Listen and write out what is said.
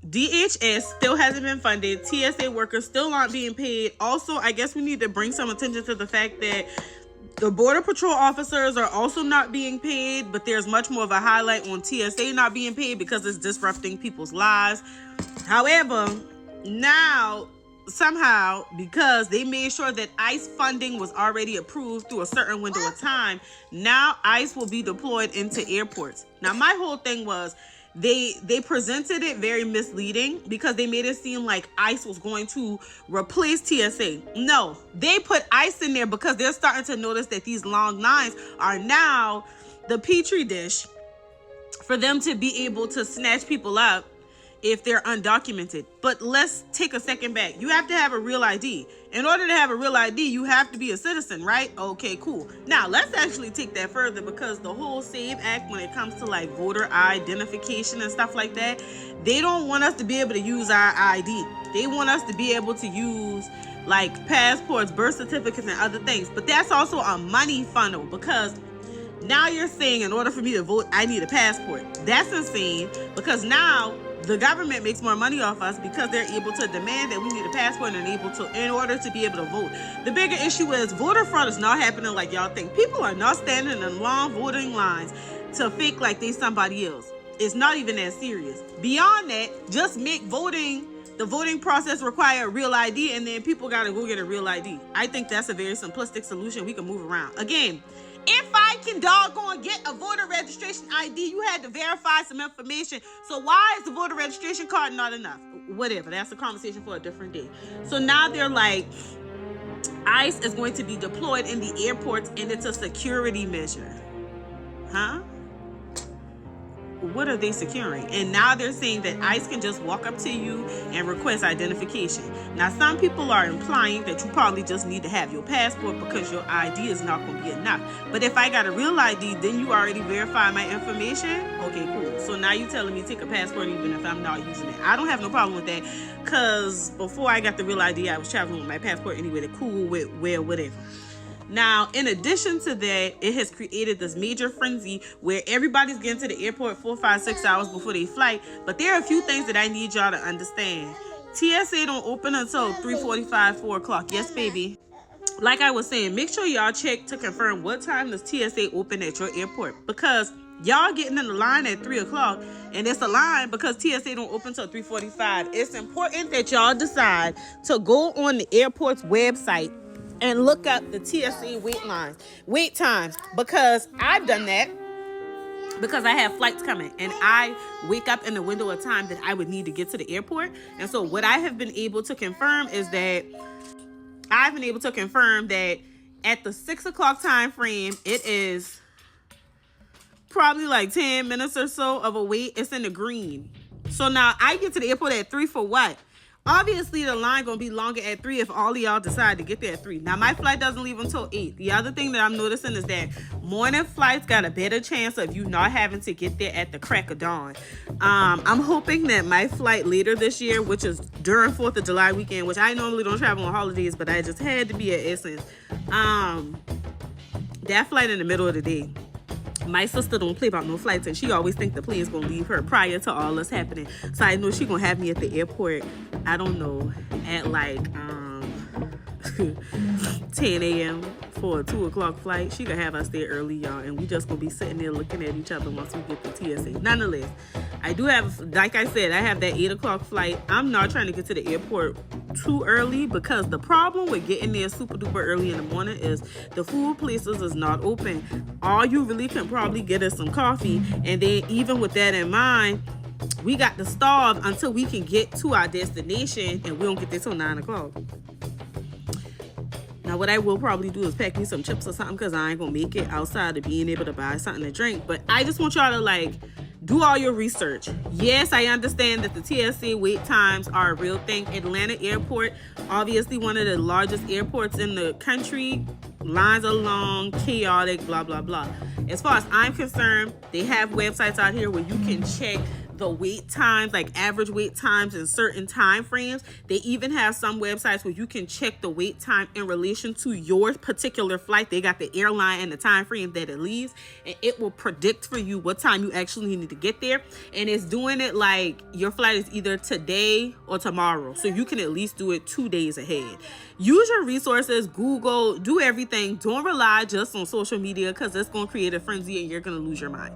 DHS still hasn't been funded. TSA workers still aren't being paid. Also, I guess we need to bring some attention to the fact that the Border Patrol officers are also not being paid, but there's much more of a highlight on TSA not being paid because it's disrupting people's lives. However, now, somehow, because they made sure that ICE funding was already approved through a certain window of time, now ICE will be deployed into airports. Now, my whole thing was, they presented it very misleading because they made it seem like ICE was going to replace TSA. No, they put ICE in there because they're starting to notice that these long lines are now the petri dish for them to be able to snatch people up if they're undocumented. But let's take a second back. You have to have a real ID. In order to have a real ID, you have to be a citizen, right? Okay, cool. Now, let's actually take that further because the whole SAVE Act, when it comes to like voter identification and stuff like that, they don't want us to be able to use our ID. They want us to be able to use like passports, birth certificates, and other things. But that's also a money funnel because now you're saying in order for me to vote, I need a passport. That's insane because now the government makes more money off us because they're able to demand that we need a passport and in order to be able to vote. The bigger issue is voter fraud is not happening like y'all think. People are not standing in long voting lines to fake like they somebody else. It's not even that serious. Beyond that, just make the voting process require a real ID and then people gotta go get a real ID. I think that's a very simplistic solution we can move around. Again, if I can doggone get a voter registration ID, you had to verify some information. So why is the voter registration card not enough? Whatever, that's a conversation for a different day. So now they're like, ICE is going to be deployed in the airports and it's a security measure. Huh? What are they securing? And now they're saying that ICE can just walk up to you and request identification. Now, some people are implying that you probably just need to have your passport because your ID is not going to be enough. But if I got a real ID, then you already verify my information? Okay, cool. So now you're telling me take a passport even if I'm not using it. I don't have no problem with that because before I got the real ID, I was traveling with my passport anyway to cool with whatever. Now, in addition to that, it has created this major frenzy where everybody's getting to the airport 4, 5, 6 hours before they flight. But there are a few things that I need y'all to understand. TSA don't open until 3:45, 4 o'clock. Yes, baby. Like I was saying, make sure y'all check to confirm what time does TSA open at your airport. Because y'all getting in the line at 3 o'clock and it's a line because TSA don't open until 3:45. It's important that y'all decide to go on the airport's website and look up the TSA wait times, because I've done that because I have flights coming and I wake up in the window of time that I would need to get to the airport. And so what I have been able to confirm is that at the 6 o'clock time frame, it is probably like 10 minutes or so of a wait. It's in the green. So now I get to the airport at 3 for what? Obviously, the line going to be longer at 3 if all of y'all decide to get there at 3. Now, my flight doesn't leave until 8. The other thing that I'm noticing is that morning flights got a better chance of you not having to get there at the crack of dawn. I'm hoping that my flight later this year, which is during 4th of July weekend, which I normally don't travel on holidays, but I just had to be at Essence. That flight in the middle of the day. My sister don't play about no flights, and she always think the plane's gonna leave her prior to all this happening. So I know she gonna have me at the airport, I don't know, at like 10 a.m. for a 2 o'clock flight. She gonna have us there early, y'all, and we just gonna be sitting there looking at each other once we get to TSA. Nonetheless, I do have, like I said, I have that 8 o'clock flight. I'm not trying to get to the airport too early because the problem with getting there super duper early in the morning is the food places is not open. All you really can probably get is some coffee, and then even with that in mind, we got to starve until we can get to our destination, and we don't get there till 9 o'clock. Now, what I will probably do is pack me some chips or something because I ain't gonna make it outside of being able to buy something to drink. But I just want y'all to like do all your research. Yes, I understand that the TSA wait times are a real thing. Atlanta Airport, obviously one of the largest airports in the country. Lines are long, chaotic, blah, blah, blah. As far as I'm concerned, they have websites out here where you can check the wait times, like average wait times in certain time frames. They even have some websites where you can check the wait time in relation to your particular flight. They got the airline and the time frame that it leaves, and it will predict for you what time you actually need to get there. And it's doing it like your flight is either today or tomorrow, so you can at least do it 2 days ahead. Use your resources, Google, do everything. Don't rely just on social media, because it's going to create a frenzy and you're going to lose your mind.